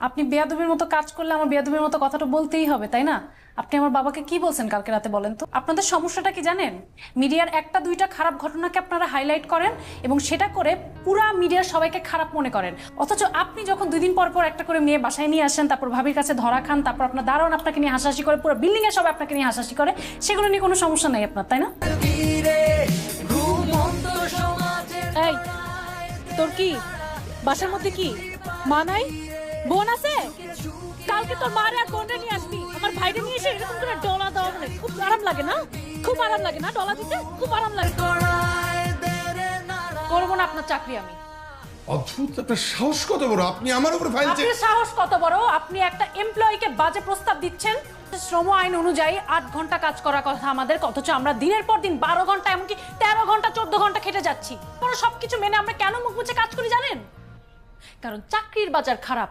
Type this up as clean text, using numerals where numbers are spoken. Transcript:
আপনি বেয়াদবির মতো কাজ করলে আমার বেয়াদবির মতো কথাটা বলতেই হবে, তাই না? আপনি আমার বাবাকে কি বলছেন কালকে রাতে বলেন তো? আপনাদের সমস্যাটা কি জানেন? মিডিয়ার একটা দুইটা খারাপ ঘটনাকে আপনারা হাইলাইট করেন এবং সেটা করে পুরা মিডিয়ার সবাইকে খারাপ মনে করেন। অথচ আপনি যখন 2 দিন পর পর একটা করে মেয়ে বাসায় নিয়ে আসেন, তারপর ভাবির কাছে ধরা খান, তারপর আপনার দারোয়ান আপনাকে নিয়ে হাসাহাসি করে, পুরো বিল্ডিং এর সবাই আপনাকে নিয়ে হাসাহাসি করে, সেগুলো নিয়ে কোনো সমস্যা নাই আপনার, তাই না? এই তোর কি বাসার মধ্যে কি মা নাই, বোন আছে? কালকে তোর মারে আর বোনরে নিয়ে আসবি, আমার ভাইরে নিয়ে এসে এরকম করে ডলা দেওয়া মানে খুব আরাম লাগে না? খুব আরাম লাগে না ডলা দিতে? খুব আরাম লাগে। করবো না আপনার চাকরি আমি। অদ্ভুত, আপনার সাহস কত বড়! আপনি আমার উপরে ফাইল চেক। আপনার সাহস কত বড়? আপনি একটা এমপ্লয়িকে বাজে প্রস্তাব দিচ্ছেন। শ্রম আইন অনুযায়ী 8 ঘন্টা কাজ করার কথা আমাদের, অথচ আমরা দিনের পর দিন 12 ঘন্টা, এমনকি 13 ঘন্টা 14 ঘন্টা খেটে যাচ্ছি। সবকিছু মেনে আমরা কেন মুখ মুছে কাজ করি জানেন? কারণ চাকরির বাজার খারাপ।